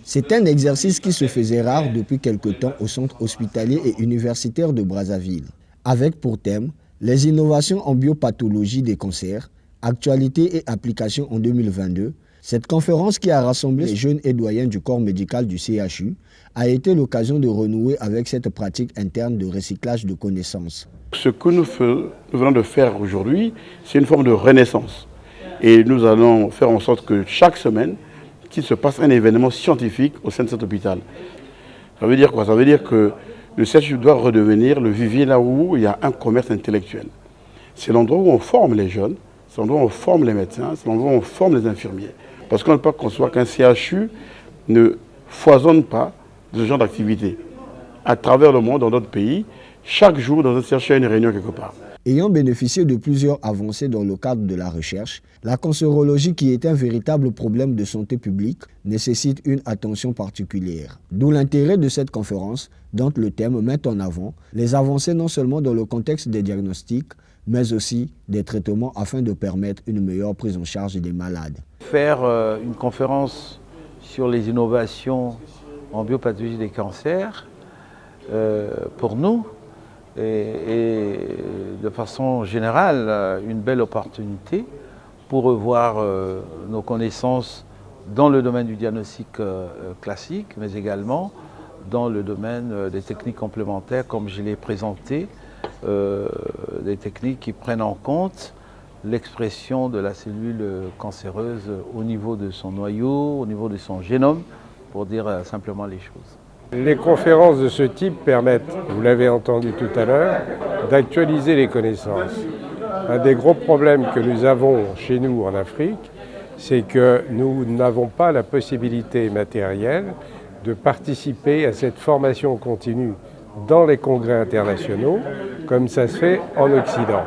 C'est un exercice qui se faisait rare depuis quelque temps au centre hospitalier et universitaire de Brazzaville, avec pour thème les innovations en biopathologie des cancers, actualités et applications en 2022. Cette conférence qui a rassemblé les jeunes et doyens du corps médical du CHU a été l'occasion de renouer avec cette pratique interne de recyclage de connaissances. Ce que nous venons de faire aujourd'hui, c'est une forme de renaissance. Et nous allons faire en sorte que chaque semaine, qu'il se passe un événement scientifique au sein de cet hôpital. Ça veut dire quoi? Ça veut dire que le CHU doit redevenir le vivier là où il y a un commerce intellectuel. C'est l'endroit où on forme les jeunes, c'est l'endroit où on forme les médecins, c'est l'endroit où on forme les infirmiers. Parce qu'on ne peut pas concevoir qu'un CHU ne foisonne pas de ce genre d'activité. À travers le monde, dans d'autres pays, chaque jour dans un CHU, il y a une réunion quelque part. Ayant bénéficié de plusieurs avancées dans le cadre de la recherche, la cancérologie, qui est un véritable problème de santé publique, nécessite une attention particulière. D'où l'intérêt de cette conférence, dont le thème met en avant les avancées non seulement dans le contexte des diagnostics, mais aussi des traitements afin de permettre une meilleure prise en charge des malades. Faire une conférence sur les innovations en biopathologie des cancers, pour nous, et de façon générale, une belle opportunité pour revoir nos connaissances dans le domaine du diagnostic classique, mais également dans le domaine des techniques complémentaires, comme je l'ai présenté, des techniques qui prennent en compte l'expression de la cellule cancéreuse au niveau de son noyau, au niveau de son génome, pour dire simplement les choses. Les conférences de ce type permettent, vous l'avez entendu tout à l'heure, d'actualiser les connaissances. Un des gros problèmes que nous avons chez nous en Afrique, c'est que nous n'avons pas la possibilité matérielle de participer à cette formation continue dans les congrès internationaux, comme ça se fait en Occident.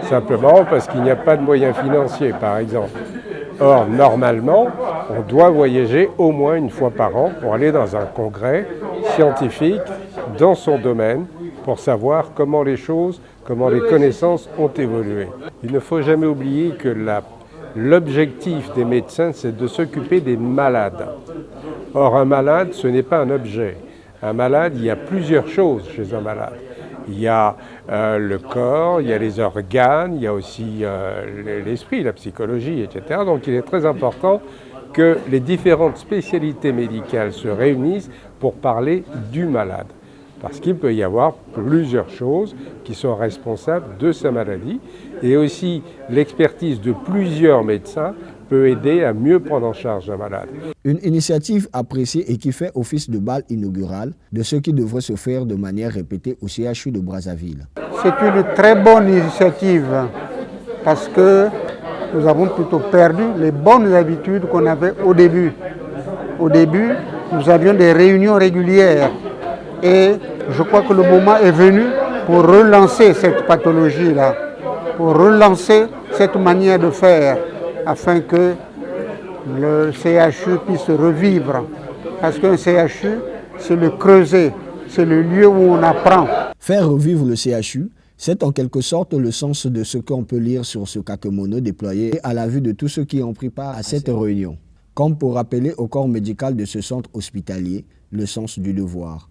Simplement parce qu'il n'y a pas de moyens financiers, par exemple. Or, normalement, on doit voyager au moins une fois par an pour aller dans un congrès scientifique dans son domaine pour savoir comment les choses, comment les connaissances ont évolué. Il ne faut jamais oublier que l'objectif des médecins, c'est de s'occuper des malades. Or, un malade, ce n'est pas un objet. Un malade, il y a plusieurs choses chez un malade. Il y a le corps, il y a les organes, il y a aussi l'esprit, la psychologie, etc. Donc il est très important que les différentes spécialités médicales se réunissent pour parler du malade. Parce qu'il peut y avoir plusieurs choses qui sont responsables de sa maladie. Et aussi l'expertise de plusieurs médecins peut aider à mieux prendre en charge un malade. Une initiative appréciée et qui fait office de balle inaugurale de ce qui devrait se faire de manière répétée au CHU de Brazzaville. C'est une très bonne initiative parce que nous avons plutôt perdu les bonnes habitudes qu'on avait au début. Au début, nous avions des réunions régulières et je crois que le moment est venu pour relancer cette pathologie-là, pour relancer cette manière de faire, afin que le CHU puisse revivre. Parce qu'un CHU, c'est le creuset, c'est le lieu où on apprend. Faire revivre le CHU, c'est en quelque sorte le sens de ce qu'on peut lire sur ce kakemono déployé à la vue de tous ceux qui ont pris part à cette réunion, comme pour rappeler au corps médical de ce centre hospitalier le sens du devoir.